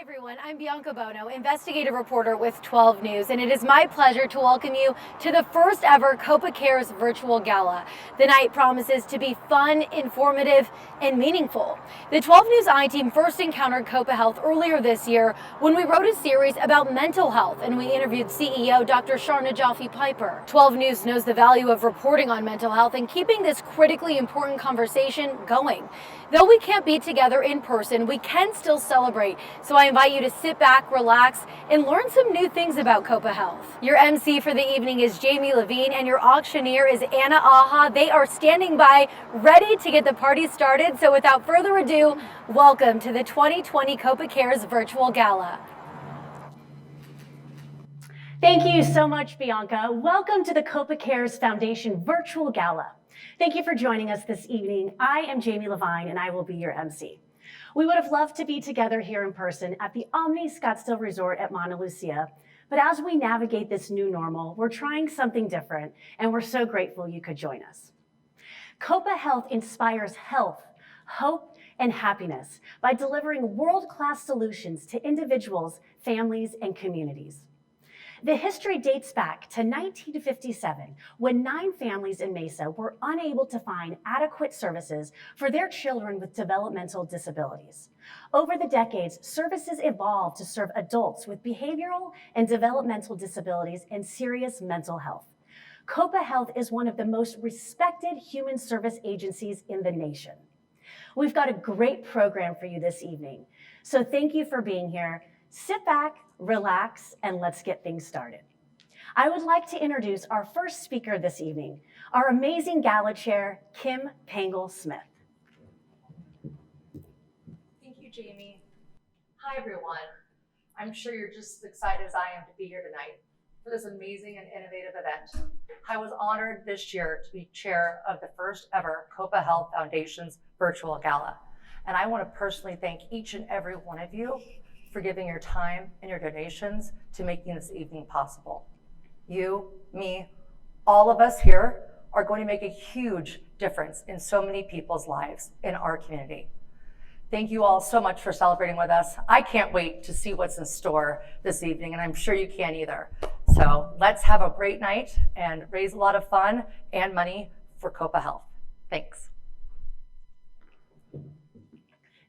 Everyone, I'm Bianca Bono, investigative reporter with 12 News, and it is my pleasure to welcome you to the first ever COPA Cares virtual gala. The night promises to be fun, informative, and meaningful. The 12 News I-Team first encountered COPA Health earlier this year when we wrote a series about mental health, and we interviewed CEO Dr. Sharna Jaffe-Piper. 12 News knows the value of reporting on mental health and keeping this critically important conversation going. Though we can't be together in person, we can still celebrate. So I invite you to sit back, relax, and learn some new things about COPA Health. Your MC for the evening is Jamie Levine, and your auctioneer is Anna Aha. They are standing by, ready to get the party started. So without further ado, welcome to the 2020 COPA Cares virtual gala. Thank you so much, Bianca. Welcome to the COPA Cares Foundation virtual gala. Thank you for joining us this evening. I am Jamie Levine, and I will be your MC. We would have loved to be together here in person at the Omni Scottsdale Resort at Mauna Lucia, but as we navigate this new normal, we're trying something different, and we're so grateful you could join us. COPA Health inspires health, hope, and happiness by delivering world-class solutions to individuals, families, and communities. The history dates back to 1957, when 9 families in Mesa were unable to find adequate services for their children with developmental disabilities. Over the decades, services evolved to serve adults with behavioral and developmental disabilities and serious mental health. COPA Health is one of the most respected human service agencies in the nation. We've got a great program for you this evening, so thank you for being here. Sit back, relax, and let's get things started. I would like to introduce our first speaker this evening, our amazing gala chair, Kim Pangle-Smith. Thank you, Jamie. Hi, everyone. I'm sure you're just as excited as I am to be here tonight for this amazing and innovative event. I was honored this year to be chair of the first ever COPA Health Foundation's virtual gala. And I want to personally thank each and every one of you for giving your time and your donations to making this evening possible. You, me, all of us here are going to make a huge difference in so many people's lives in our community. Thank you all so much for celebrating with us. I can't wait to see what's in store this evening, and I'm sure you can either. So let's have a great night and raise a lot of fun and money for COPA Health. Thanks.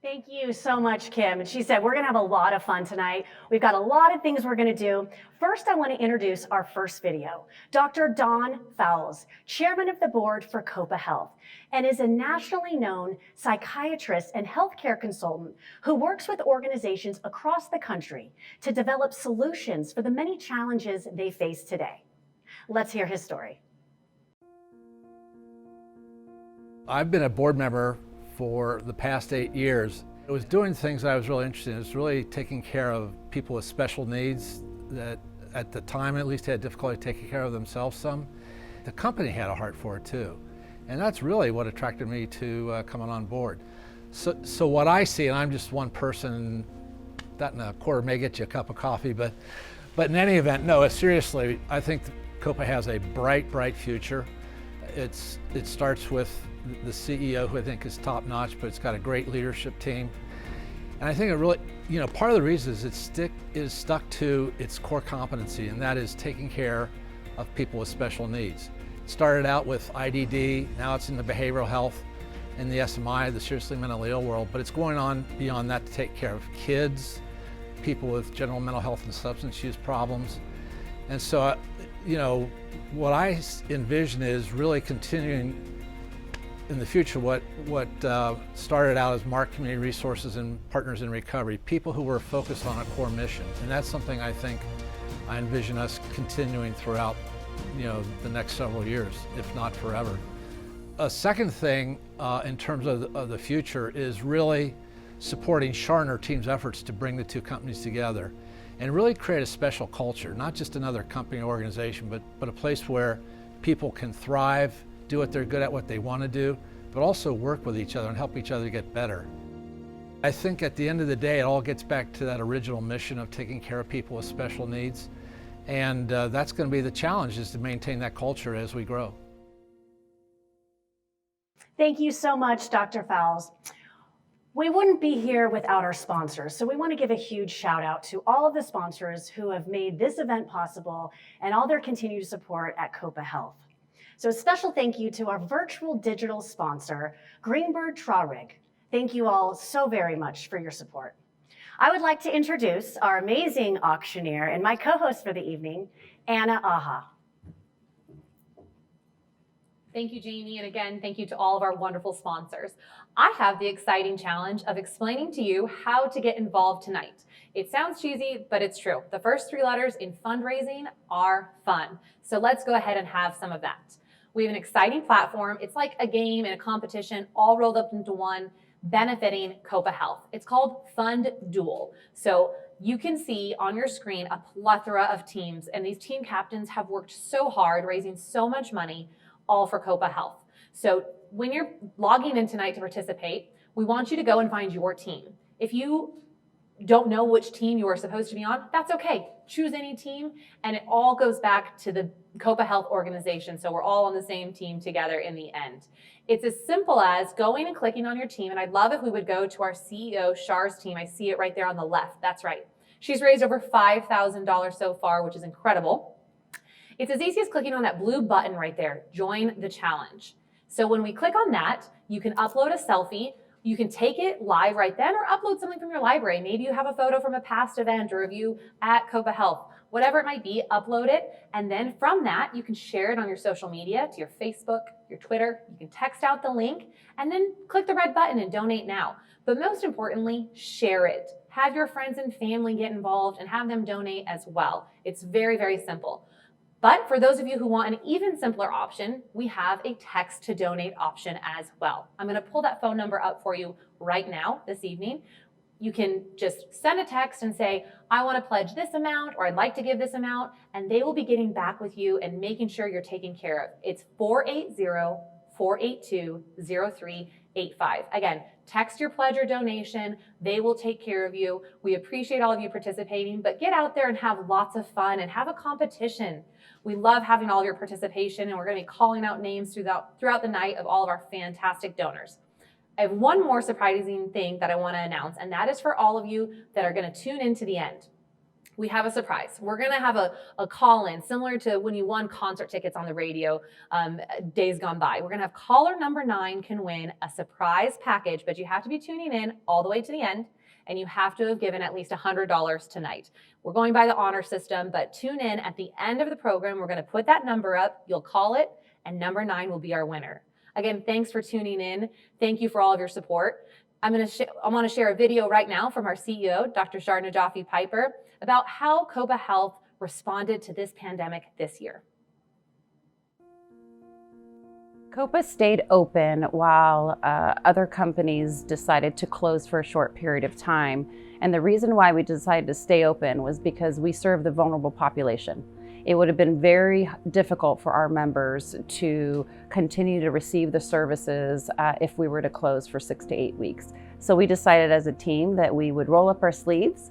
Thank you so much, Kim. And she said, we're gonna have a lot of fun tonight. We've got a lot of things we're gonna do. First, I wanna introduce our first video. Dr. Dawn Fowles, chairman of the board for COPA Health, and is a nationally known psychiatrist and healthcare consultant who works with organizations across the country to develop solutions for the many challenges they face today. Let's hear his story. I've been a board member for the past 8 years. It was doing things that I was really interested in. It was really taking care of people with special needs that at the time at least had difficulty taking care of themselves some. The company had a heart for it too. And that's really what attracted me to coming on board. So what I see, and I'm just one person, that and a quarter may get you a cup of coffee, but in any event, no, seriously, I think COPA has a bright, bright future. It starts with the CEO, who I think is top notch, but it's got a great leadership team. And I think it really, part of the reason is it is stuck to its core competency, and that is taking care of people with special needs. It started out with IDD, now it's in the behavioral health and the SMI, the seriously mentally ill world, but it's going on beyond that to take care of kids, people with general mental health and substance use problems. And so, what I envision is really continuing in the future what started out as Mark Community Resources and Partners in Recovery, people who were focused on a core mission. And that's something I envision us continuing throughout the next several years, if not forever. A second thing in terms of the future is really supporting Shar and her team's efforts to bring the two companies together and really create a special culture, not just another company or organization, but a place where people can thrive, do what they're good at, what they want to do, but also work with each other and help each other get better. I think at the end of the day, it all gets back to that original mission of taking care of people with special needs. And that's going to be the challenge, is to maintain that culture as we grow. Thank you so much, Dr. Fowles. We wouldn't be here without our sponsors, so we want to give a huge shout out to all of the sponsors who have made this event possible and all their continued support at COPA Health. So a special thank you to our virtual digital sponsor, Greenbird Trarig. Thank you all so very much for your support. I would like to introduce our amazing auctioneer and my co-host for the evening, Anna Aha. Thank you, Jamie, and again, thank you to all of our wonderful sponsors. I have the exciting challenge of explaining to you how to get involved tonight. It sounds cheesy, but it's true. The first 3 letters in fundraising are fun. So let's go ahead and have some of that. We have an exciting platform. It's like a game and a competition all rolled up into one, benefiting COPA Health. It's called Fund Duel. So you can see on your screen a plethora of teams, and these team captains have worked so hard, raising so much money, all for COPA Health. So when you're logging in tonight to participate, we want you to go and find your team. If you don't know which team you are supposed to be on, that's okay. Choose any team, and it all goes back to the COPA Health organization, so we're all on the same team together in the end. It's as simple as going and clicking on your team, and I'd love if we would go to our CEO, Shar's team. I see it right there on the left. That's right. She's raised over $5,000 so far, which is incredible. It's as easy as clicking on that blue button right there, join the challenge. So when we click on that, you can upload a selfie. You can take it live right then or upload something from your library. Maybe you have a photo from a past event or review at COPA Health. Whatever it might be, upload it. And then from that, you can share it on your social media, to your Facebook, your Twitter. You can text out the link and then click the red button and donate now. But most importantly, share it. Have your friends and family get involved and have them donate as well. It's very, very simple. But for those of you who want an even simpler option, we have a text to donate option as well. I'm going to pull that phone number up for you right now this evening. You can just send a text and say, I want to pledge this amount, or I'd like to give this amount, and they will be getting back with you and making sure you're taken care of. It's 480-482-0385. Again, text your pledge or donation. They will take care of you. We appreciate all of you participating, but get out there and have lots of fun and have a competition. We love having all of your participation, and we're going to be calling out names throughout the night of all of our fantastic donors. I have one more surprising thing that I want to announce, and that is for all of you that are going to tune in to the end. We have a surprise. We're going to have a call-in similar to when you won concert tickets on the radio days gone by. We're going to have caller number 9 can win a surprise package, but you have to be tuning in all the way to the end, and you have to have given at least $100 tonight. We're going by the honor system, but tune in at the end of the program. We're going to put that number up. You'll call it, and number 9 will be our winner. Again, thanks for tuning in. Thank you for all of your support. I want to share a video right now from our CEO, Dr. Shar Najafi-Piper, about how COPA Health responded to this pandemic this year. COPA stayed open while other companies decided to close for a short period of time. And the reason why we decided to stay open was because we serve the vulnerable population. It would have been very difficult for our members to continue to receive the services if we were to close for 6 to 8 weeks. So we decided as a team that we would roll up our sleeves,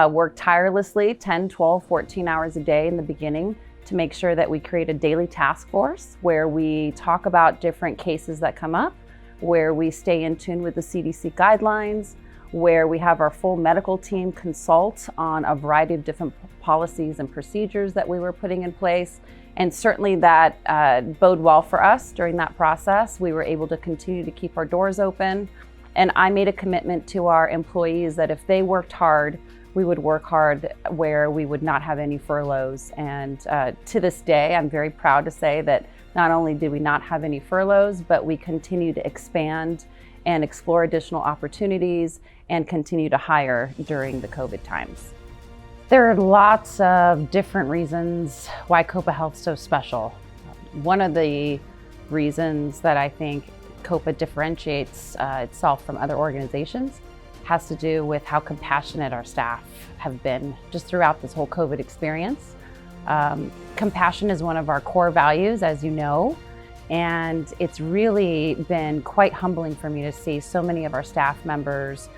work tirelessly 10, 12, 14 hours a day in the beginning to make sure that we create a daily task force where we talk about different cases that come up, where we stay in tune with the CDC guidelines, where we have our full medical team consult on a variety of different policies and procedures that we were putting in place. And certainly that bode well for us during that process. We were able to continue to keep our doors open. And I made a commitment to our employees that if they worked hard, we would work hard where we would not have any furloughs. And to this day, I'm very proud to say that not only did we not have any furloughs, but we continue to expand and explore additional opportunities and continue to hire during the COVID times. There are lots of different reasons why COPA Health is so special. One of the reasons that I think COPA differentiates itself from other organizations has to do with how compassionate our staff have been just throughout this whole COVID experience. Compassion is one of our core values, as you know, and it's really been quite humbling for me to see so many of our staff members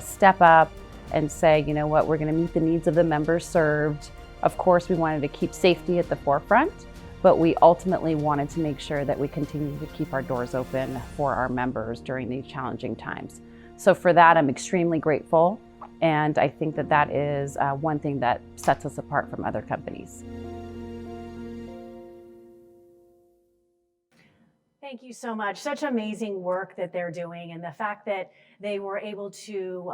step up and say, you know what, we're going to meet the needs of the members served. Of course, we wanted to keep safety at the forefront, but we ultimately wanted to make sure that we continue to keep our doors open for our members during these challenging times. So for that, I'm extremely grateful. And I think that that is one thing that sets us apart from other companies. Thank you so much. Such amazing work that they're doing, and the fact that they were able to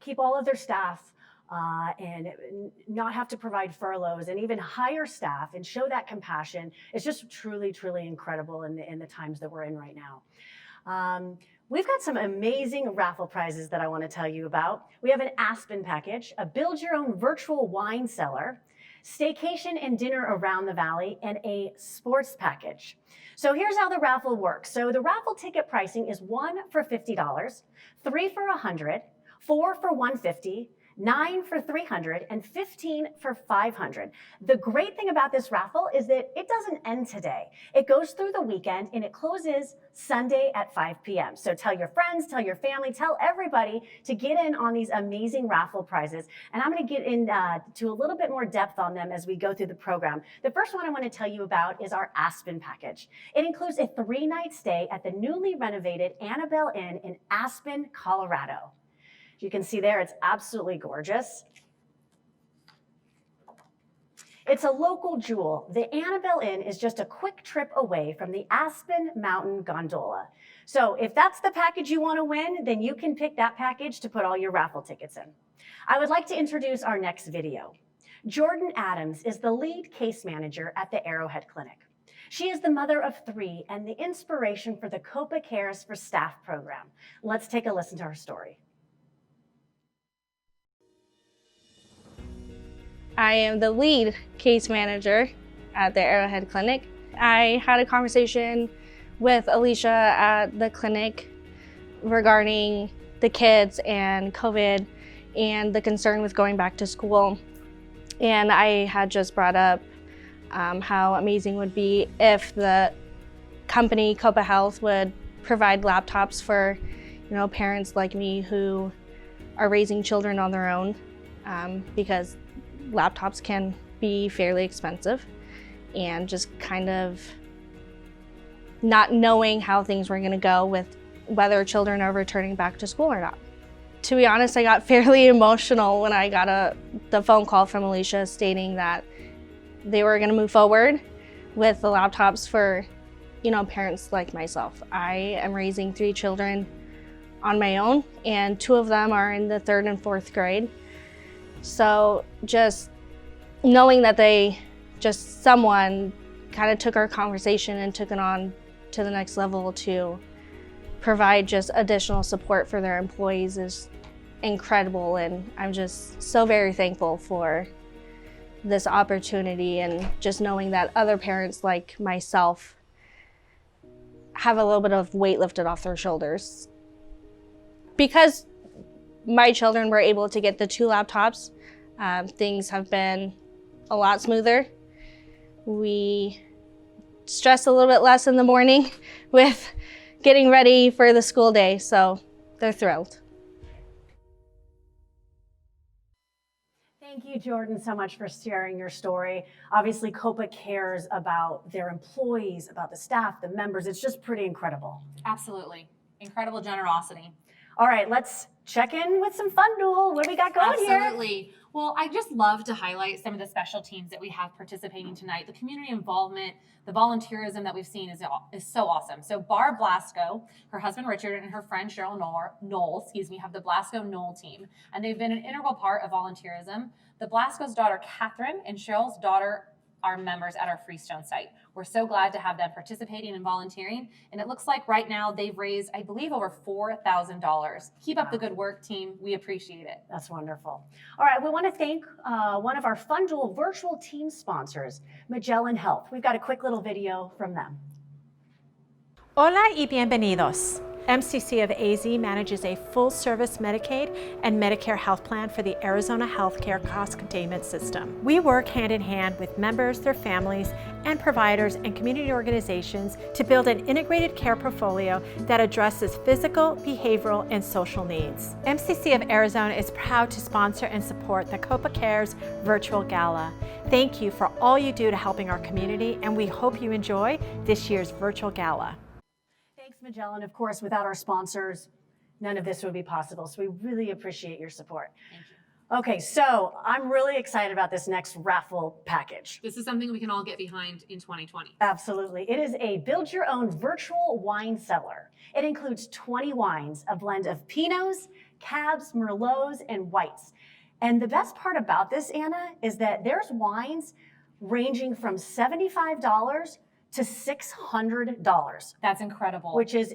keep all of their staff and not have to provide furloughs and even hire staff and show that compassion is just truly, truly incredible in the times that we're in right now. We've got some amazing raffle prizes that I want to tell you about. We have an Aspen package, a build your own virtual wine cellar, staycation and dinner around the valley, and a sports package. So here's how the raffle works. So the raffle ticket pricing is 1 for $50, 3 for $100, 4 for $150, 9 for $300, and 15 for $500. The great thing about this raffle is that it doesn't end today. It goes through the weekend and it closes Sunday at 5 p.m. So tell your friends, tell your family, tell everybody to get in on these amazing raffle prizes. And I'm going to get into a little bit more depth on them as we go through the program. The first one I want to tell you about is our Aspen package. It includes a 3-night stay at the newly renovated Annabelle Inn in Aspen, Colorado. You can see there, it's absolutely gorgeous. It's a local jewel. The Annabelle Inn is just a quick trip away from the Aspen Mountain Gondola. So if that's the package you want to win, then you can pick that package to put all your raffle tickets in. I would like to introduce our next video. Jordan Adams is the lead case manager at the Arrowhead Clinic. She is the mother of 3 and the inspiration for the COPA Cares for Staff program. Let's take a listen to her story. I am the lead case manager at the Arrowhead Clinic. I had a conversation with Alicia at the clinic regarding the kids and COVID and the concern with going back to school. And I had just brought up how amazing it would be if the company COPA Health would provide laptops for, parents like me who are raising children on their own, because laptops can be fairly expensive, and just kind of not knowing how things were going to go with whether children are returning back to school or not. To be honest, I got fairly emotional when I got the phone call from Alicia stating that they were going to move forward with the laptops for, parents like myself. I am raising 3 children on my own, and 2 of them are in the 3rd and 4th grade. So just knowing that someone kind of took our conversation and took it on to the next level to provide just additional support for their employees is incredible. And I'm just so very thankful for this opportunity, and just knowing that other parents like myself have a little bit of weight lifted off their shoulders. Because my children were able to get the 2 laptops, things have been a lot smoother. We stress a little bit less in the morning with getting ready for the school day, so they're thrilled. Thank you, Jordan, so much for sharing your story. Obviously, COPA cares about their employees, about the staff, the members. It's just pretty incredible. Absolutely. Incredible generosity. All right, let's check in with some fun duel. What do we got going here? Absolutely. Well, I just love to highlight some of the special teams that we have participating tonight. The community involvement, the volunteerism that we've seen is so awesome. So Barb Blasco, her husband Richard, and her friend Cheryl Knoll, have the Blasco Knoll team. And they've been an integral part of volunteerism. The Blasco's daughter, Catherine, and Cheryl's daughter are members at our Freestone site. We're so glad to have them participating and volunteering. And it looks like right now they've raised, I believe, over $4,000. Keep up the good work, team. We appreciate it. That's wonderful. All right, we want to thank one of our Fun Duel virtual team sponsors, Magellan Health. We've got a quick little video from them. Hola y bienvenidos. MCC of AZ manages a full-service Medicaid and Medicare health plan for the Arizona Healthcare Cost Containment System. We work hand-in-hand with members, their families, and providers and community organizations to build an integrated care portfolio that addresses physical, behavioral, and social needs. MCC of Arizona is proud to sponsor and support the COPA Cares Virtual Gala. Thank you for all you do to helping our community, and we hope you enjoy this year's Virtual Gala. Thanks, Magellan. Of course, without our sponsors, none of this would be possible. So we really appreciate your support. Thank you. Okay, so I'm really excited about this next raffle package. This is something we can all get behind in 2020. Absolutely. It is a build your own virtual wine cellar. It includes 20 wines, a blend of Pinots, Cabs, Merlots, and Whites. And the best part about this, Anna, is that there's wines ranging from $75 to $600. That's incredible. Which is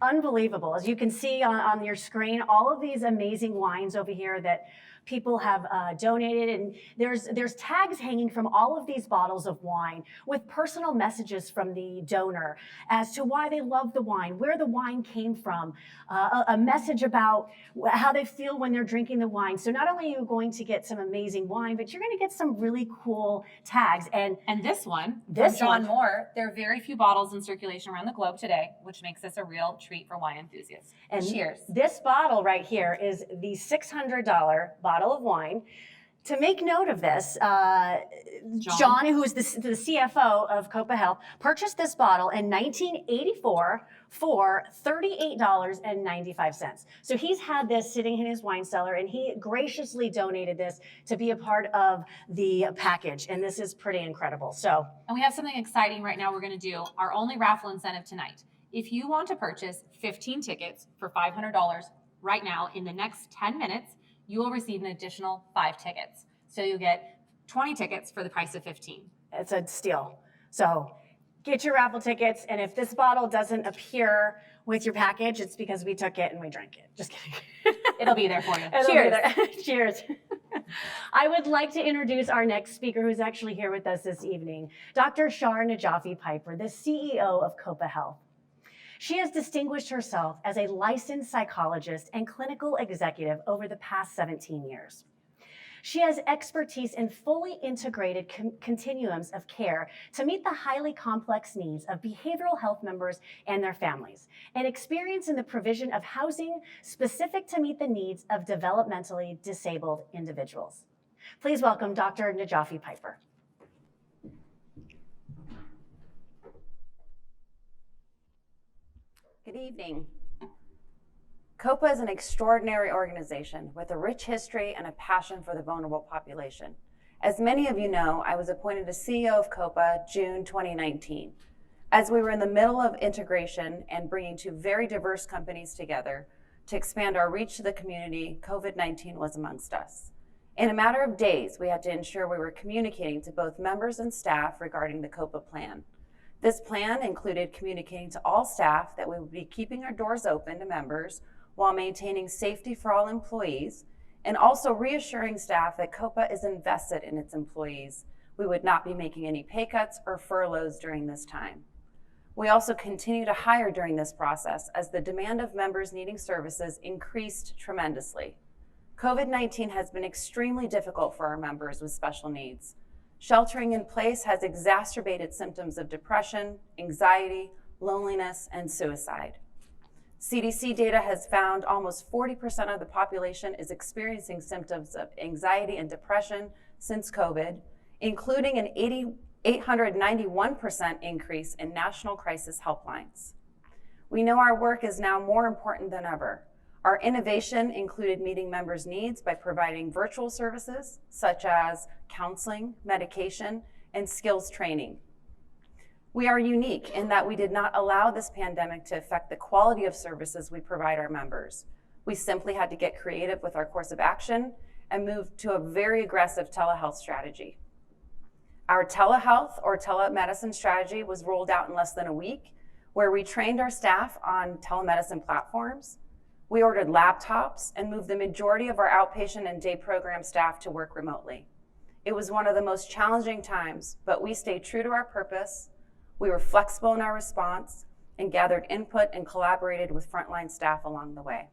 unbelievable. As you can see on your screen, all of these amazing wines over here that people have donated, and there's tags hanging from all of these bottles of wine with personal messages from the donor as to why they love the wine, where the wine came from, a message about how they feel when they're drinking the wine. So not only are you going to get some amazing wine, but you're going to get some really cool tags. And this one, this from John one, Moore, there are very few bottles in circulation around the globe today, which makes this a real treat for wine enthusiasts. and cheers. This bottle right here is the $600 bottle of wine. To make note of this, John, who is the CFO of COPA Health, purchased this bottle in 1984 for $38.95. So he's had this sitting in his wine cellar, and he graciously donated this to be a part of the package. And this is pretty incredible. So, and we have something exciting right now we're going to do, our only raffle incentive tonight. If you want to purchase 15 tickets for $500 right now in the next 10 minutes, you will receive an additional 5 tickets. So you'll get 20 tickets for the price of 15. it's a steal. So get your raffle tickets. And if this bottle doesn't appear with your package, it's because we took it and we drank it. Just kidding. It'll be there for you. Cheers. Cheers. I would like to introduce our next speaker, who's actually here with us this evening, Dr. Shar Najafi Piper, the CEO of COPA Health. She has distinguished herself as a licensed psychologist and clinical executive over the past 17 years. She has expertise in fully integrated continuums of care to meet the highly complex needs of behavioral health members and their families, and experience in the provision of housing specific to meet the needs of developmentally disabled individuals. Please welcome Dr. Najafi Piper. Good evening. COPA is an extraordinary organization with a rich history and a passion for the vulnerable population. As many of you know, I was appointed as CEO of COPA June 2019. As we were in the middle of integration and bringing two very diverse companies together to expand our reach to the community, COVID-19 was amongst us. In a matter of days, we had to ensure we were communicating to both members and staff regarding the COPA plan. This plan included communicating to all staff that we would be keeping our doors open to members while maintaining safety for all employees, and also reassuring staff that COPA is invested in its employees. We would not be making any pay cuts or furloughs during this time. We also continue to hire during this process as the demand of members needing services increased tremendously. COVID-19 has been extremely difficult for our members with special needs. Sheltering in place has exacerbated symptoms of depression, anxiety, loneliness, and suicide. CDC data has found almost 40% of the population is experiencing symptoms of anxiety and depression since COVID, including an 891% increase in national crisis helplines. We know our work is now more important than ever. Our innovation included meeting members' needs by providing virtual services such as counseling, medication, and skills training. We are unique in that we did not allow this pandemic to affect the quality of services we provide our members. We simply had to get creative with our course of action and move to a very aggressive telehealth strategy. Our telehealth or telemedicine strategy was rolled out in less than a week, where we trained our staff on telemedicine platforms. We ordered laptops and moved the majority of our outpatient and day program staff to work remotely. It was one of the most challenging times, but we stayed true to our purpose. We were flexible in our response and gathered input and collaborated with frontline staff along the way.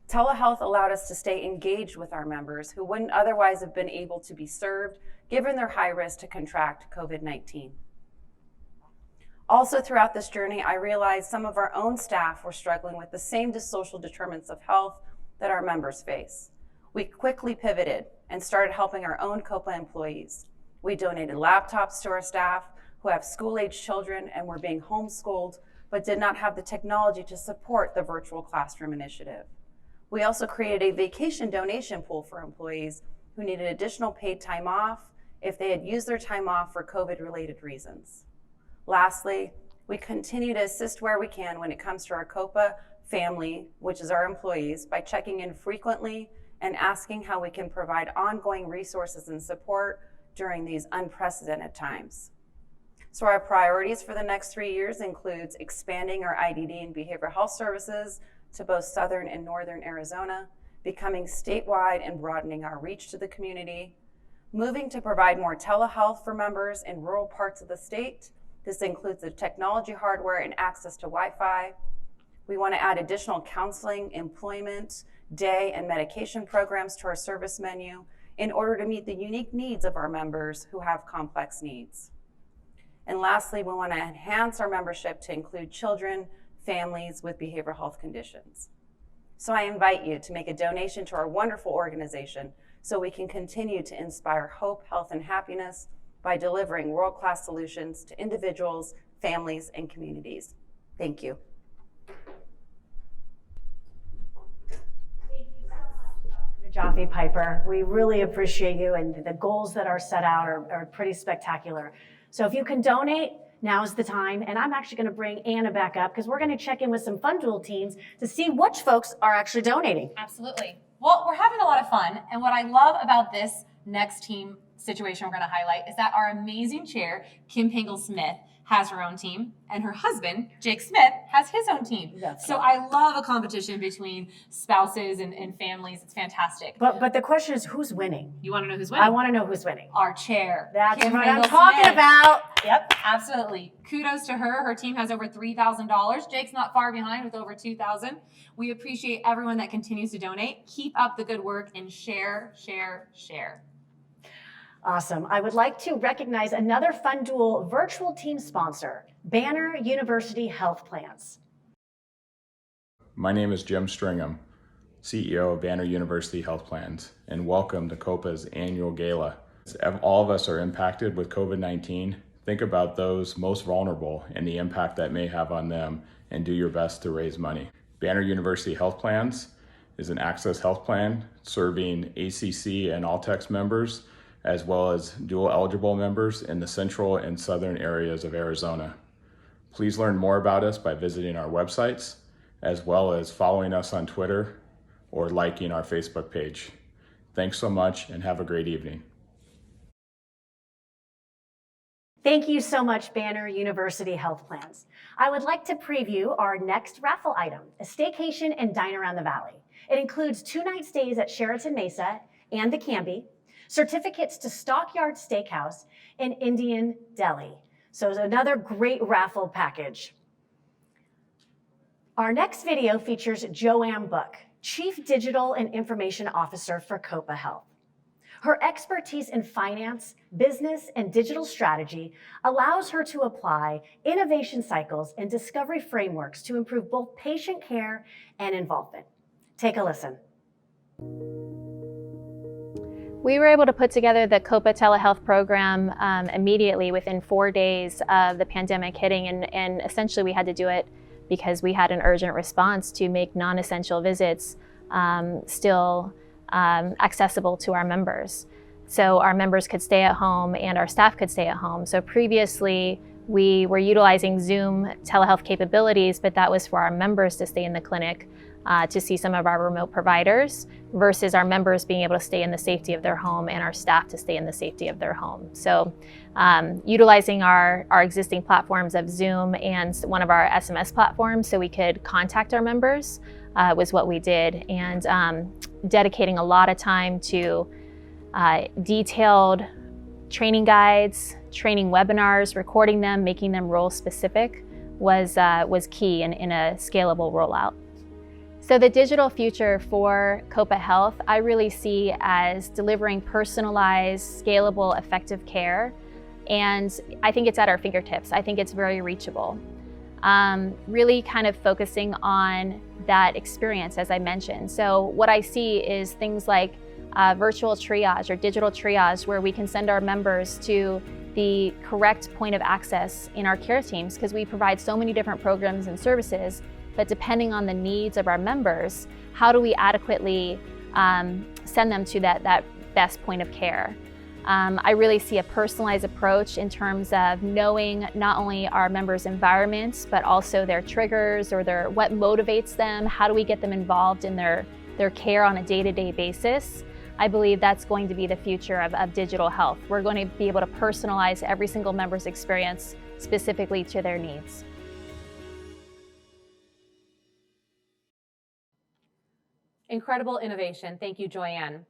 Telehealth allowed us to stay engaged with our members who wouldn't otherwise have been able to be served given their high risk to contract COVID-19. Also throughout this journey, I realized some of our own staff were struggling with the same social determinants of health that our members face. We quickly pivoted and started helping our own COPA employees. We donated laptops to our staff who have school-age children and were being homeschooled but did not have the technology to support the virtual classroom initiative. We also created a vacation donation pool for employees who needed additional paid time off if they had used their time off for COVID-related reasons. Lastly, we continue to assist where we can when it comes to our COPA family, which is our employees, by checking in frequently and asking how we can provide ongoing resources and support during these unprecedented times. So our priorities for the next 3 years includes expanding our IDD and behavioral health services to both Southern and Northern Arizona, becoming statewide and broadening our reach to the community, moving to provide more telehealth for members in rural parts of the state. This includes the technology hardware and access to Wi-Fi. We want to add additional counseling, employment, day, and medication programs to our service menu in order to meet the unique needs of our members who have complex needs. And lastly, we want to enhance our membership to include children, families with behavioral health conditions. So I invite you to make a donation to our wonderful organization so we can continue to inspire hope, health, and happiness by delivering world-class solutions to individuals, families, and communities. Thank you. Jaffe Piper. We really appreciate you, and the goals that are set out are pretty spectacular. So if you can donate, now's the time. And I'm actually going to bring Anna back up because we're going to check in with some Fun Duel teams to see which folks are actually donating. Absolutely. Well, we're having a lot of fun. And what I love about this next team situation we're going to highlight is that our amazing chair, Kim Pingle-Smith, has her own team, and her husband, Jake Smith, has his own team. So I love a competition between spouses and families. It's fantastic. But the question is, who's winning? You want to know who's winning? I want to know who's winning. Our chair. That's Kim what I'm Pingle-Smith. talking about. Yep, absolutely. Kudos to her. Her team has over $3,000. Jake's not far behind with over $2,000. We appreciate everyone that continues to donate. Keep up the good work and share, share, share. Awesome. I would like to recognize another Fun Duel virtual team sponsor, Banner University Health Plans. My name is Jim Stringham, CEO of Banner University Health Plans, and welcome to COPA's annual gala. As all of us are impacted with COVID-19, think about those most vulnerable and the impact that may have on them, and do your best to raise money. Banner University Health Plans is an access health plan serving ACC and All-Tex members, as well as dual eligible members in the central and southern areas of Arizona. Please learn more about us by visiting our websites, as well as following us on Twitter or liking our Facebook page. Thanks so much and have a great evening. Thank you so much, Banner University Health Plans. I would like to preview our next raffle item, a staycation and dine around the valley. It includes 2-night stays at Sheraton Mesa and the Canby, certificates to Stockyard Steakhouse and Indian Deli. So it's another great raffle package. Our next video features Joanne Book, Chief Digital and Information Officer for COPA Health. Her expertise in finance, business, and digital strategy allows her to apply innovation cycles and discovery frameworks to improve both patient care and involvement. Take a listen. We were able to put together the COPA telehealth program immediately within 4 days of the pandemic hitting, and essentially we had to do it because we had an urgent response to make non-essential visits still accessible to our members. So our members could stay at home and our staff could stay at home. So previously we were utilizing Zoom telehealth capabilities, but that was for our members to stay in the clinic to see some of our remote providers, versus our members being able to stay in the safety of their home and our staff to stay in the safety of their home. So utilizing our existing platforms of Zoom and one of our SMS platforms so we could contact our members was what we did, and dedicating a lot of time to detailed training guides, training webinars, recording them, making them role specific was key in a scalable rollout. So the digital future for COPA Health, I really see as delivering personalized, scalable, effective care. And I think it's at our fingertips. I think it's very reachable. Really kind of focusing on that experience, as I mentioned. So what I see is things like virtual triage or digital triage, where we can send our members to the correct point of access in our care teams, because we provide so many different programs and services, but depending on the needs of our members, how do we adequately send them to that best point of care? I really see a personalized approach in terms of knowing not only our members' environments, but also their triggers or what motivates them. How do we get them involved in their care on a day-to-day basis? I believe that's going to be the future of digital health. We're going to be able to personalize every single member's experience specifically to their needs. Incredible innovation. Thank you, Joyanne.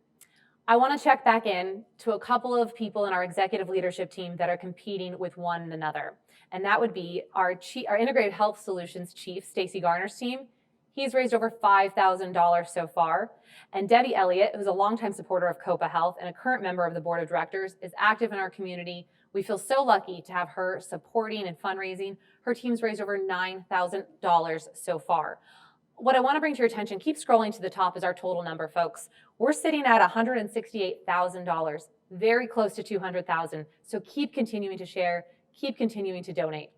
I want to check back in to a couple of people in our executive leadership team that are competing with one another. And that would be our Integrated Health Solutions Chief, Stacey Garner's team. He's raised over $5,000 so far. And Debbie Elliott, who's a longtime supporter of COPA Health and a current member of the board of directors, is active in our community. We feel so lucky to have her supporting and fundraising. Her team's raised over $9,000 so far. What I want to bring to your attention, keep scrolling to the top, is our total number, folks. We're sitting at $168,000, very close to $200,000. So keep continuing to share, keep continuing to donate.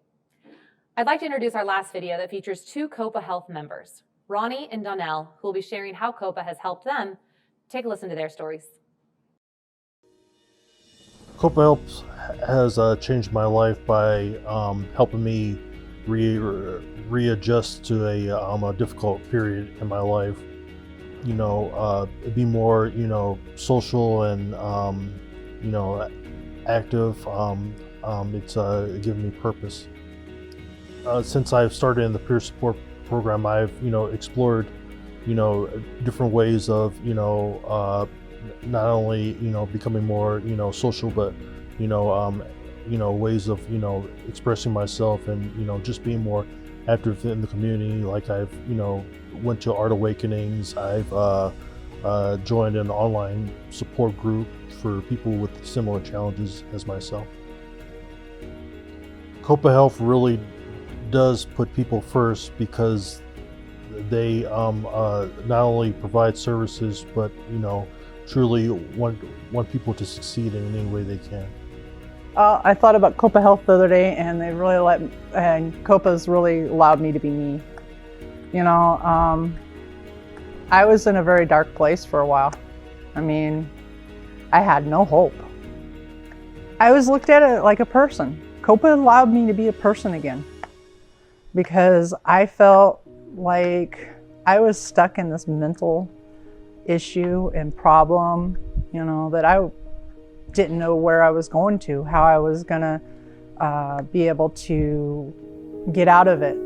I'd like to introduce our last video that features two COPA Health members, Ronnie and Donnell, who will be sharing how COPA has helped them. Take a listen to their stories. COPA Helps has changed my life by helping me readjust to a difficult period in my life. Be more, social and, active. It's given me purpose. Since I've started in the peer support program, I've, explored, different ways of, not only, becoming more, social, but, ways of, expressing myself and, just being more active in the community. Like I've, went to Art Awakenings. I've joined an online support group for people with similar challenges as myself. COPA Health really does put people first because they not only provide services, but, truly want people to succeed in any way they can. I thought about COPA Health the other day, and they really and COPA's really allowed me to be me. I was in a very dark place for a while. I mean, I had no hope. I was looked at it like a person. COPA allowed me to be a person again because I felt like I was stuck in this mental issue and problem, that I didn't know where I was going to, how I was gonna be able to get out of it.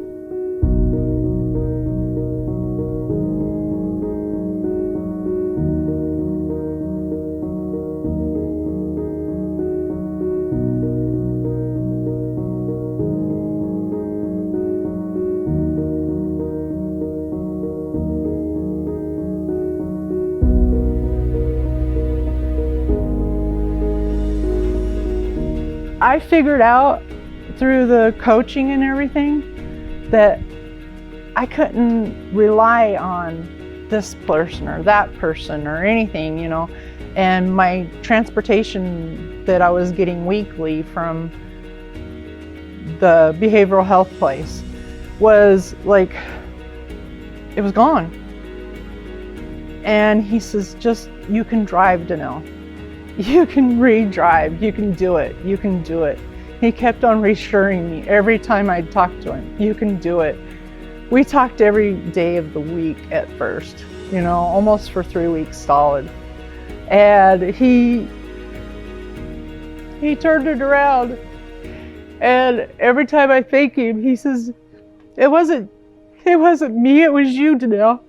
I figured out through the coaching and everything that I couldn't rely on this person or that person or anything, and my transportation that I was getting weekly from the behavioral health place was like, it was gone. And he says, you can drive, Donnell. You can re-drive, you can do it, you can do it. He kept on reassuring me every time I'd talk to him, you can do it. We talked every day of the week at first, almost for 3 weeks solid. And he turned it around. And every time I thank him, he says, it wasn't me, it was you, Donnell.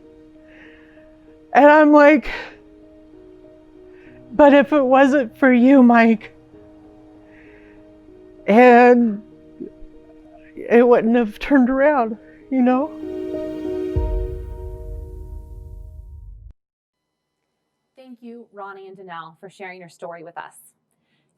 And I'm like, but if it wasn't for you, Mike, and it wouldn't have turned around, Thank you, Ronnie and Donnell, for sharing your story with us.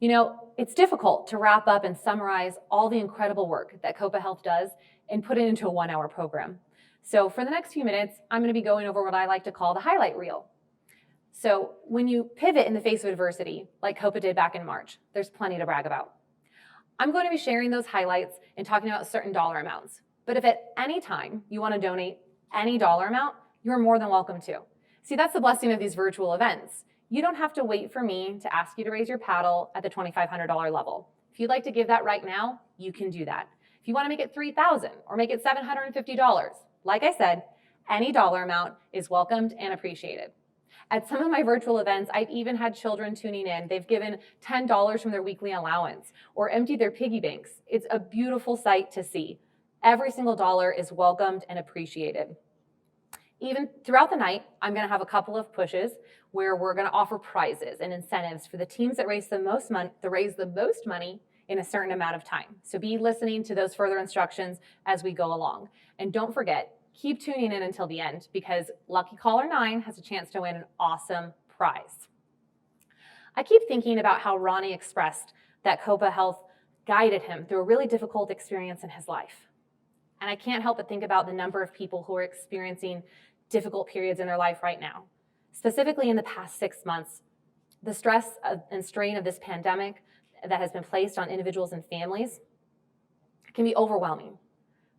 It's difficult to wrap up and summarize all the incredible work that COPA Health does and put it into a 1-hour program. So for the next few minutes, I'm going to be going over what I like to call the highlight reel. So when you pivot in the face of adversity, like COPA did back in March, there's plenty to brag about. I'm going to be sharing those highlights and talking about certain dollar amounts. But if at any time you want to donate any dollar amount, you're more than welcome to. See, that's the blessing of these virtual events. You don't have to wait for me to ask you to raise your paddle at the $2,500 level. If you'd like to give that right now, you can do that. If you want to make it $3,000 or make it $750, like I said, any dollar amount is welcomed and appreciated. At some of my virtual events, I've even had children tuning in. They've given $10 from their weekly allowance or emptied their piggy banks. It's a beautiful sight to see. Every single dollar is welcomed and appreciated. Even throughout the night, I'm going to have a couple of pushes where we're going to offer prizes and incentives for the teams that raise the most money in a certain amount of time. So be listening to those further instructions as we go along. And don't forget, keep tuning in until the end because lucky caller 9 has a chance to win an awesome prize. I keep thinking about how Ronnie expressed that COPA Health guided him through a really difficult experience in his life. And I can't help but think about the number of people who are experiencing difficult periods in their life right now. Specifically in the past 6 months, the stress and strain of this pandemic that has been placed on individuals and families can be overwhelming.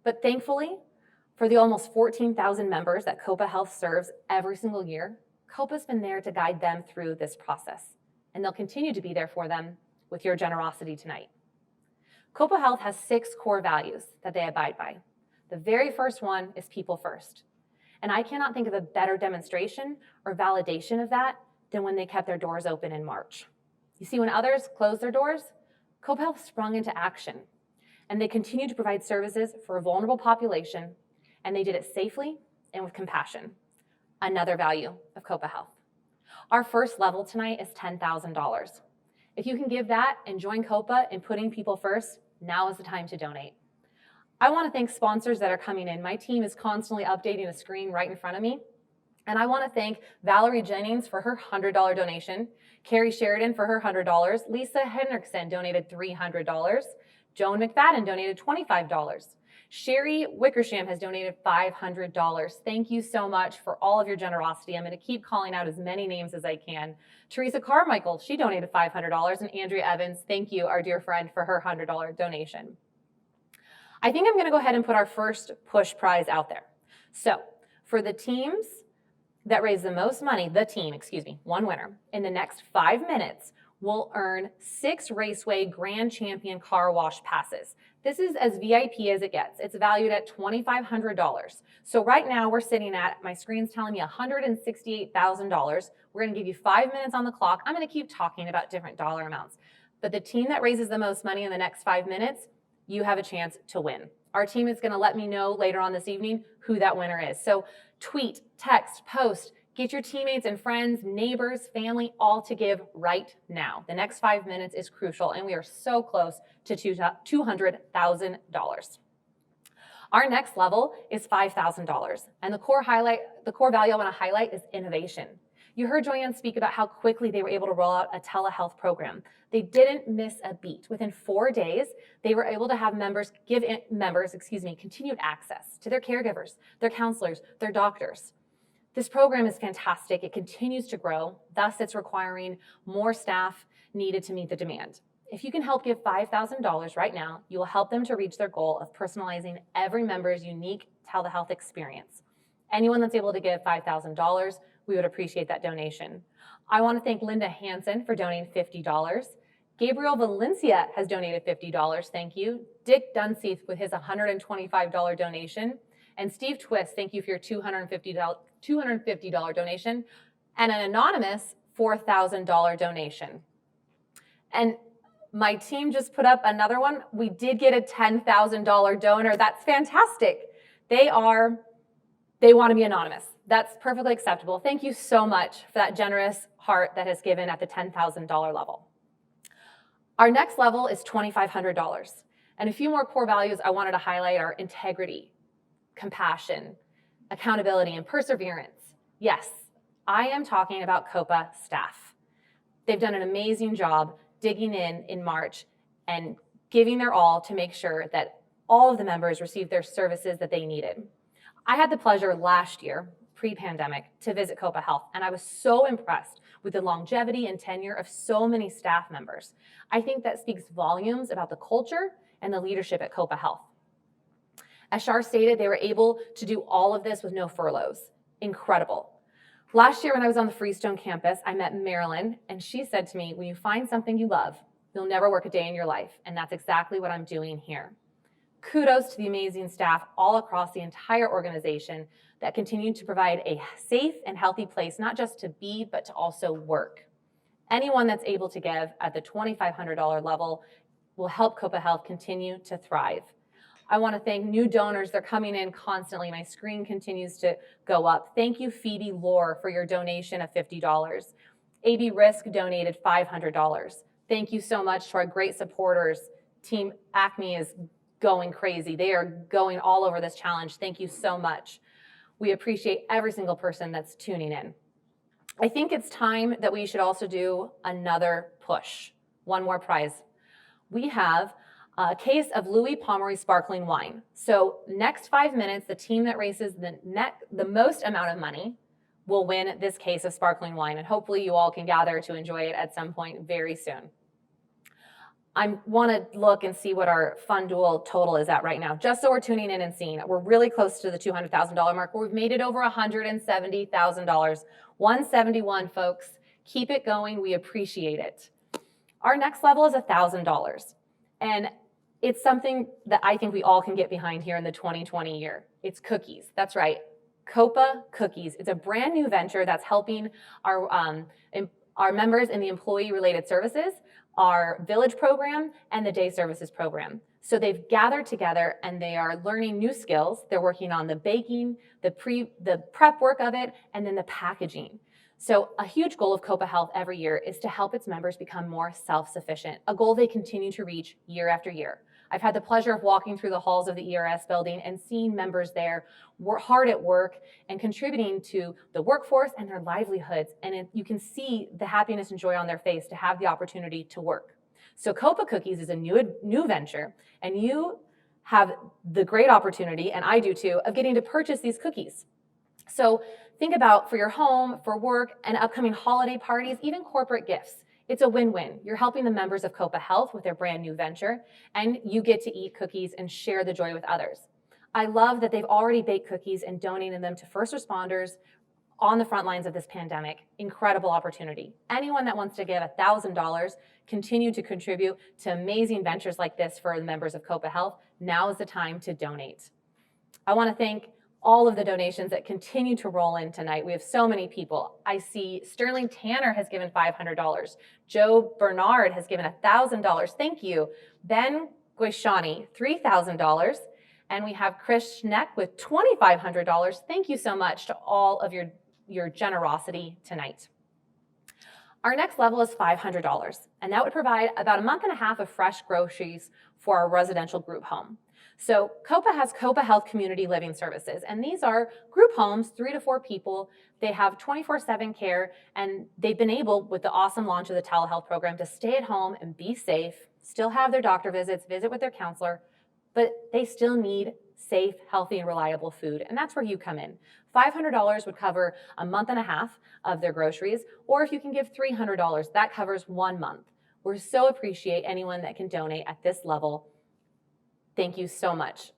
But thankfully, for the almost 14,000 members that COPA Health serves every single year, COPA's been there to guide them through this process, and they'll continue to be there for them with your generosity tonight. COPA Health has 6 core values that they abide by. The very first one is people first. And I cannot think of a better demonstration or validation of that than when they kept their doors open in March. You see, when others closed their doors, COPA Health sprung into action, and they continued to provide services for a vulnerable population, and they did it safely and with compassion. Another value of COPA Health. Our first level tonight is $10,000. If you can give that and join COPA in putting people first, now is the time to donate. I want to thank sponsors that are coming in. My team is constantly updating a screen right in front of me. And I want to thank Valerie Jennings for her $100 donation, Carrie Sheridan for her $100, Lisa Henriksen donated $300, Joan McFadden donated $25, Sherry Wickersham has donated $500. Thank you so much for all of your generosity. I'm going to keep calling out as many names as I can. Teresa Carmichael, she donated $500, and Andrea Evans, thank you, our dear friend, for her $100 donation. I think I'm going to go ahead and put our first push prize out there. So for the teams that raise the most money, one winner, in the next 5 minutes will earn 6 Raceway Grand Champion car wash passes. This is as VIP as it gets. It's valued at $2,500. So right now we're sitting at, my screen's telling me $168,000. We're going to give you 5 minutes on the clock. I'm going to keep talking about different dollar amounts. But the team that raises the most money in the next 5 minutes, you have a chance to win. Our team is going to let me know later on this evening who that winner is. So tweet, text, post, get your teammates and friends, neighbors, family, all to give right now. The next 5 minutes is crucial, and we are so close to $200,000. Our next level is $5,000, and the core value I want to highlight is innovation. You heard Joanne speak about how quickly they were able to roll out a telehealth program. They didn't miss a beat. Within 4 days, they were able to have continued access to their caregivers, their counselors, their doctors. This program is fantastic. It continues to grow. Thus, it's requiring more staff needed to meet the demand. If you can help give $5,000 right now, you will help them to reach their goal of personalizing every member's unique telehealth experience. Anyone that's able to give $5,000, we would appreciate that donation. I want to thank Linda Hansen for donating $50. Gabriel Valencia has donated $50. Thank you. Dick Dunseith with his $125 donation. And Steve Twist, thank you for your $250 donation. And an anonymous $4,000 donation. And my team just put up another one. We did get a $10,000 donor. That's fantastic. They want to be anonymous. That's perfectly acceptable. Thank you so much for that generous heart that has given at the $10,000 level. Our next level is $2,500. And a few more core values I wanted to highlight are integrity, compassion, accountability, and perseverance. Yes, I am talking about COPA staff. They've done an amazing job digging in March and giving their all to make sure that all of the members received their services that they needed. I had the pleasure last year pre-pandemic to visit COPA Health, and I was so impressed with the longevity and tenure of so many staff members. I think that speaks volumes about the culture and the leadership at COPA Health. As Shar stated, they were able to do all of this with no furloughs. Incredible. Last year when I was on the Freestone campus, I met Marilyn, and she said to me, when you find something you love, you'll never work a day in your life, and that's exactly what I'm doing here. Kudos to the amazing staff all across the entire organization that continue to provide a safe and healthy place, not just to be, but to also work. Anyone that's able to give at the $2,500 level will help COPA Health continue to thrive. I want to thank new donors. They're coming in constantly. My screen continues to go up. Thank you, Phoebe Lohr, for your donation of $50. AB Risk donated $500. Thank you so much to our great supporters. Team Acme is going crazy. They are going all over this challenge. Thank you so much. We appreciate every single person that's tuning in. I think it's time that we should also do another push. One more prize. We have a case of Louis Pomeroy sparkling wine. So next 5 minutes, the team that raises the most amount of money will win this case of sparkling wine, and hopefully you all can gather to enjoy it at some point very soon. I want to look and see what our fund duel total is at right now, just so we're tuning in and seeing it. We're really close to the $200,000 mark. We've made it over $170,000. 171, folks. Keep it going. We appreciate it. Our next level is $1,000. And it's something that I think we all can get behind here in the 2020 year. It's cookies. That's right. COPA Cookies. It's a brand new venture that's helping our members in the employee-related services, our village program, and the day services program. So they've gathered together and they are learning new skills. They're working on the baking, the prep work of it, and then the packaging. So a huge goal of COPA Health every year is to help its members become more self-sufficient, a goal they continue to reach year after year. I've had the pleasure of walking through the halls of the ERS building and seeing members there work hard at work and contributing to the workforce and their livelihoods. And you can see the happiness and joy on their face to have the opportunity to work. So COPA Cookies is a new venture, and you have the great opportunity, and I do too, of getting to purchase these cookies. So think about for your home, for work, and upcoming holiday parties, even corporate gifts. It's a win-win. You're helping the members of COPA Health with their brand new venture, and you get to eat cookies and share the joy with others. I love that they've already baked cookies and donated them to first responders on the front lines of this pandemic. Incredible opportunity. Anyone that wants to give $1,000, continue to contribute to amazing ventures like this for the members of COPA Health, now is the time to donate. I want to thank all of the donations that continue to roll in tonight. We have so many people. I see Sterling Tanner has given $500. Joe Bernard has given $1,000. Thank you. Ben Guishani, $3,000. And we have Chris Schneck with $2,500. Thank you so much to all of your generosity tonight. Our next level is $500, and that would provide about a month and a half of fresh groceries for our residential group home. So COPA has COPA Health Community Living Services, and these are group homes, 3 to 4 people. They have 24/7 care, and they've been able, with the awesome launch of the telehealth program, to stay at home and be safe, still have their doctor visits, visit with their counselor, but they still need safe, healthy, and reliable food, and that's where you come in. $500 would cover a month and a half of their groceries, or if you can give $300, that covers 1 month. We so appreciate anyone that can donate at this level. Thank you so much.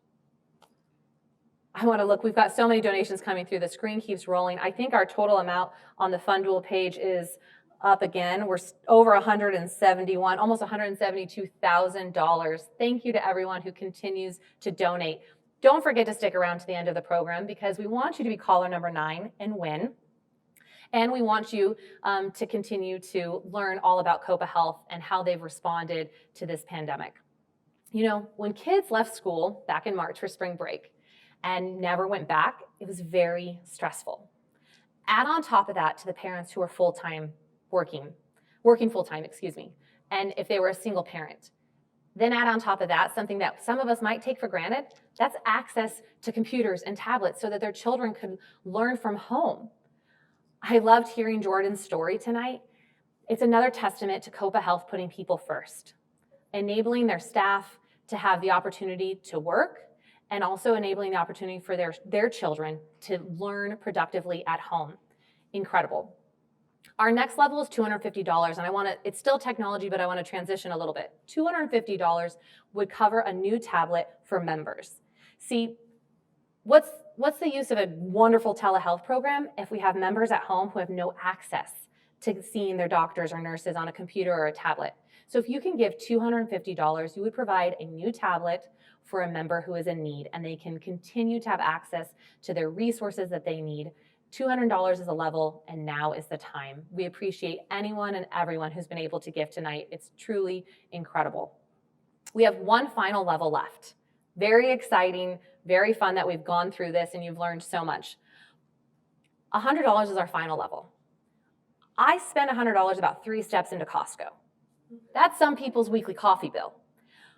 I want to look, we've got so many donations coming through. The screen keeps rolling. I think our total amount on the Fund Duel page is up again. We're over 171, almost $172,000. Thank you to everyone who continues to donate. Don't forget to stick around to the end of the program because we want you to be caller number 9 and win. And we want you to continue to learn all about COPA Health and how they've responded to this pandemic. You know, when kids left school back in March for spring break and never went back, it was very stressful. Add on top of that to the parents who are working full-time, and if they were a single parent. Then add on top of that something that some of us might take for granted, that's access to computers and tablets so that their children could learn from home. I loved hearing Jordan's story tonight. It's another testament to COPA Health putting people first, enabling their staff to have the opportunity to work and also enabling the opportunity for their children to learn productively at home. Incredible. Our next level is $250, and it's still technology, but I want to transition a little bit. $250 would cover a new tablet for members. See, what's the use of a wonderful telehealth program if we have members at home who have no access to seeing their doctors or nurses on a computer or a tablet? So if you can give $250, you would provide a new tablet for a member who is in need, and they can continue to have access to their resources that they need. $200 is a level, and now is the time. We appreciate anyone and everyone who's been able to give tonight. It's truly incredible. We have one final level left. Very exciting, very fun that we've gone through this and you've learned so much. $100 is our final level. I spend $100 about 3 steps into Costco. That's some people's weekly coffee bill.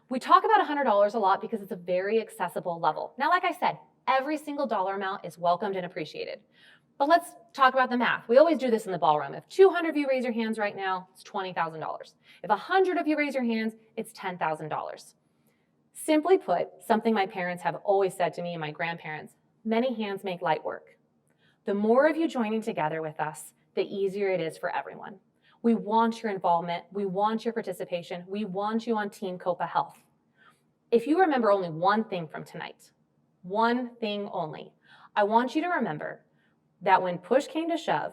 We talk about $100 a lot because it's a very accessible level. Now, like I said, every single dollar amount is welcomed and appreciated. But let's talk about the math. We always do this in the ballroom. If 200 of you raise your hands right now, it's $20,000. If 100 of you raise your hands, it's $10,000. Simply put, something my parents have always said to me and my grandparents, many hands make light work. The more of you joining together with us, the easier it is for everyone. We want your involvement. We want your participation. We want you on Team COPA Health. If you remember only one thing from tonight, one thing only, I want you to remember that when push came to shove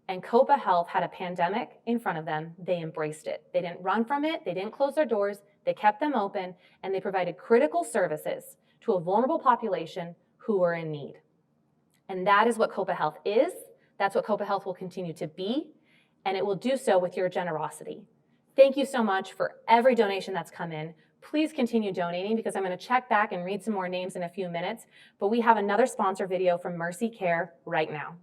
and COPA Health had a pandemic in front of them, they embraced it. They didn't run from it. They didn't close their doors. They kept them open, and they provided critical services to a vulnerable population who were in need. And that is what COPA Health is. That's what COPA Health will continue to be, and it will do so with your generosity. Thank you so much for every donation that's come in. Please continue donating because I'm going to check back and read some more names in a few minutes, but we have another sponsor video from Mercy Care right now.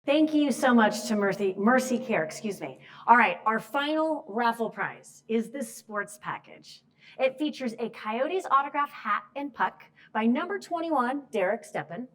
Thank you so much to Mercy Care, excuse me. All right, our final raffle prize is this sports package. It features a Coyotes autographed hat and puck by number 21, Derek Steppen,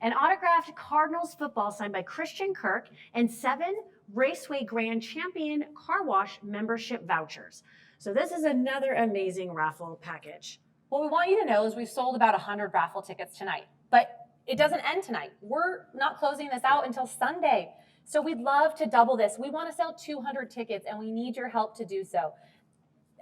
an autographed Cardinals football signed by Christian Kirk, and 7 Raceway Grand Champion Car Wash membership vouchers. So this is another amazing raffle package. What we want you to know is we've sold about 100 raffle tickets tonight, but it doesn't end tonight. We're not closing this out until Sunday. So we'd love to double this. We want to sell 200 tickets and we need your help to do so.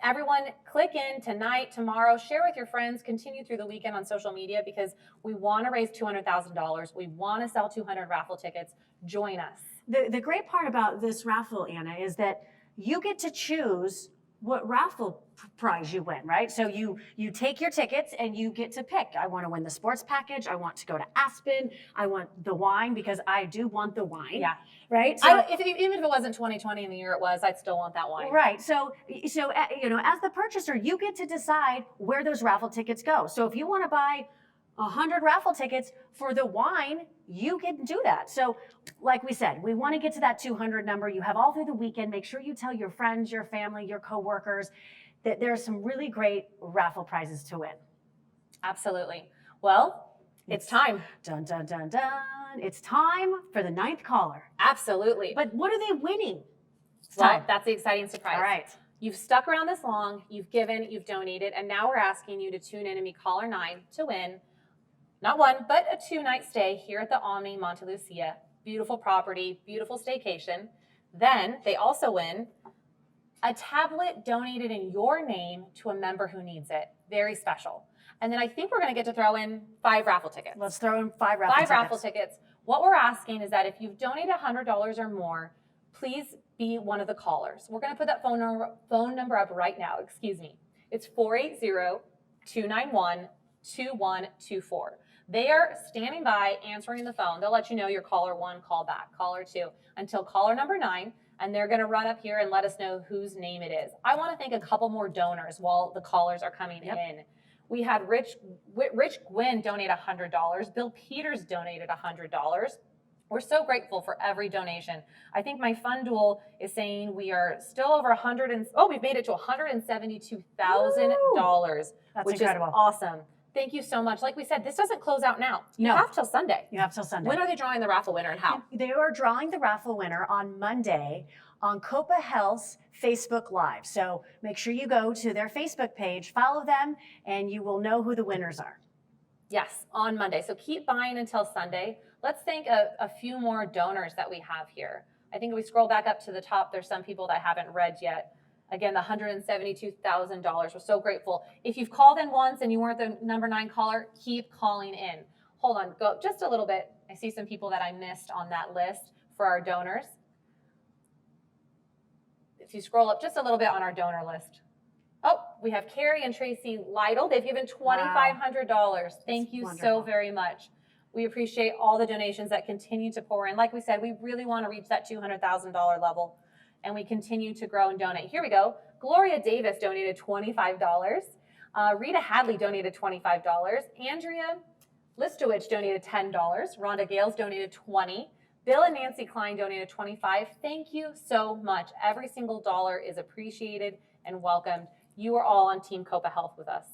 Everyone click in tonight, tomorrow, share with your friends, continue through the weekend on social media because we want to raise $200,000. We want to sell 200 raffle tickets. Join us. The great part about this raffle, Anna, is that you get to choose what raffle prize you win, right? So you take your tickets and you get to pick. I want to win the sports package. I want to go to Aspen. I want the wine because I do want the wine. Yeah. Right. So even if it wasn't 2020 and the year it was, I'd still want that wine. Right. So you know, as the purchaser, you get to decide where those raffle tickets go. So if you want to buy 100 raffle tickets for the wine, you can do that. So like we said, we want to get to that 200 number. You have all through the weekend. Make sure you tell your friends, your family, your coworkers that there are some really great raffle prizes to win. Absolutely. Well, it's time. Dun, dun, dun, dun. It's time for the 9th caller. Absolutely. But what are they winning? Well, that's the exciting surprise. All right. You've stuck around this long, you've given, you've donated, and now we're asking you to tune in and be caller 9 to win not one, but a 2-night stay here at the Omni Monte Lucia. Beautiful property, beautiful staycation. Then they also win a tablet donated in your name to a member who needs it. Very special. And then I think we're going to get to throw in 5 raffle tickets. Let's throw in 5 raffle tickets. 5 raffle tickets. What we're asking is that if you've donated $100 or more, please be one of the callers. We're going to put that phone number up right now. Excuse me. It's 480-291-2124. They are standing by, answering the phone. They'll let you know you're caller 1, call back, caller 2, until caller number 9, and they're going to run up here and let us know whose name it is. I want to thank a couple more donors while the callers are coming in. We had Rich Gwynn donate $100. Bill Peters donated $100. We're so grateful for every donation. I think my fund duel is saying we are still over we've made it to $172,000, which incredible. is awesome. Thank you so much. Like we said, this doesn't close out now. You have till Sunday. You have till Sunday. When are they drawing the raffle winner and how? They are drawing the raffle winner on Monday on COPA Health's Facebook Live. So make sure you go to their Facebook page, follow them, and you will know who the winners are. Yes, on Monday. So keep buying until Sunday. Let's thank a few more donors that we have here. I think if we scroll back up to the top, there's some people that I haven't read yet. Again, the $172,000. We're so grateful. If you've called in once and you weren't the number 9 caller, keep calling in. Hold on, go just a little bit. I see some people that I missed on that list for our donors. If you scroll up just a little bit on our donor list. Oh, we have Carrie and Tracy Lytle. They've given $2,500. Thank you so very much. We appreciate all the donations that continue to pour in. Like we said, we really want to reach that $200,000 level, and we continue to grow and donate. Here we go. Gloria Davis donated $25. Rita Hadley donated $25. Andrea Listowich donated $10. Rhonda Gales donated $20. Bill and Nancy Klein donated $25. Thank you so much. Every single dollar is appreciated and welcomed. You are all on Team COPA Health with us.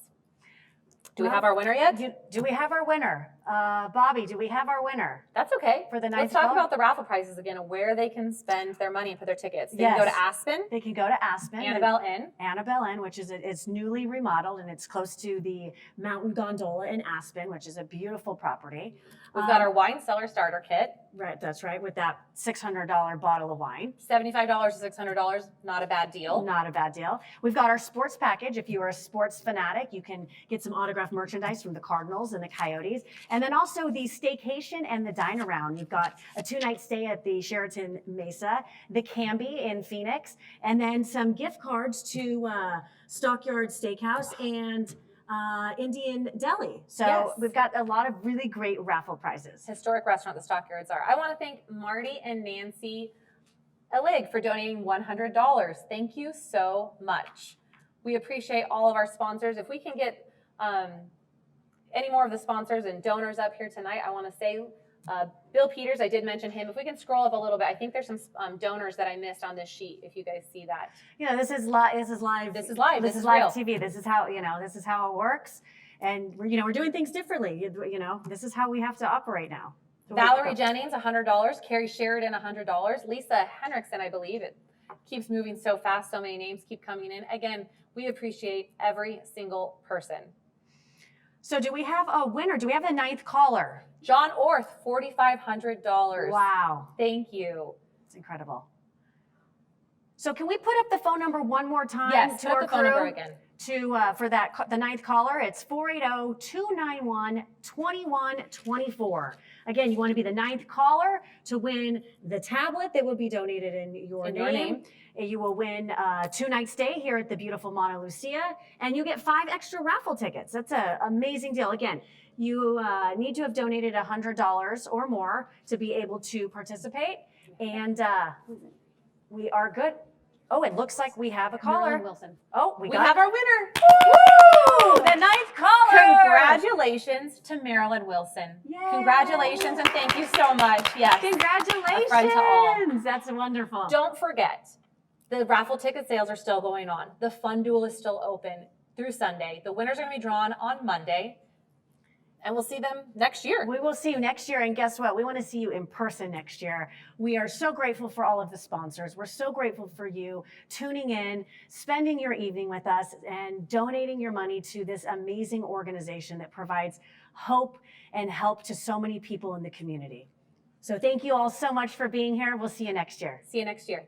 Do we have our winner yet? Do we have our winner? Bobby, do we have our winner? That's okay. For the Let's talk about the raffle prizes again and where they can spend their money and put their tickets. They can go to Aspen. They can go to Aspen. Annabelle Inn. Annabelle Inn, which is it's newly remodeled and it's close to the Mountain Gondola in Aspen, which is a beautiful property. We've got our wine cellar starter kit. Right, that's right, with that $600 bottle of wine. $75 to $600, not a bad deal. Not a bad deal. We've got our sports package. If you are a sports fanatic, you can get some autographed merchandise from the Cardinals and the Coyotes. And then also the staycation and the dine around. You've got a 2-night stay at the Sheraton Mesa, the Canby in Phoenix, and then some gift cards to Stockyard Steakhouse and Indian Deli. So we've got a lot of really great raffle prizes. Historic restaurant the Stockyards are. I want to thank Marty and Nancy Illig for donating $100. Thank you so much. We appreciate all of our sponsors. If we can get any more of the sponsors and donors up here tonight, I want to say Bill Peters, I did mention him. If we can scroll up a little bit, I think there's some donors that I missed on this sheet, if you guys see that. You know, this is live. This is live. This is live. This is live TV. This is how, this is how it works. And we're doing things differently. This is how we have to operate now. Valerie Jennings, $100. Carrie Sheridan, $100. Lisa Henriksen, I believe. It keeps moving so fast. So many names keep coming in. Again, we appreciate every single person. So do we have a winner? Do we have the 9th caller? John Orth, $4,500. Wow. Thank you. It's incredible. So can we put up the phone number one more time? Yes, to put up our the phone crew number again. For the 9th caller, it's 480-291-2124. Again, you want to be the 9th caller to win the tablet that will be donated in your name. You will win a 2-night stay here at the beautiful Mauna Lucia, and you get 5 extra raffle tickets. That's an amazing deal. Again, you need to have donated $100 or more to be able to participate, and we are good. Oh, it looks like we have a caller. Marilyn Wilson. Oh, we have our winner. Woo! The 9th caller. Congratulations to Marilyn Wilson. Yay. Congratulations and thank you so much. Yes. Congratulations. A friend to all. That's wonderful. Don't forget, the raffle ticket sales are still going on. The fun duel is still open through Sunday. The winners are going to be drawn on Monday. And we'll see them next year. We will see you next year. And guess what? We want to see you in person next year. We are so grateful for all of the sponsors. We're so grateful for you tuning in, spending your evening with us, and donating your money to this amazing organization that provides hope and help to so many people in the community. So thank you all so much for being here. We'll see you next year. See you next year.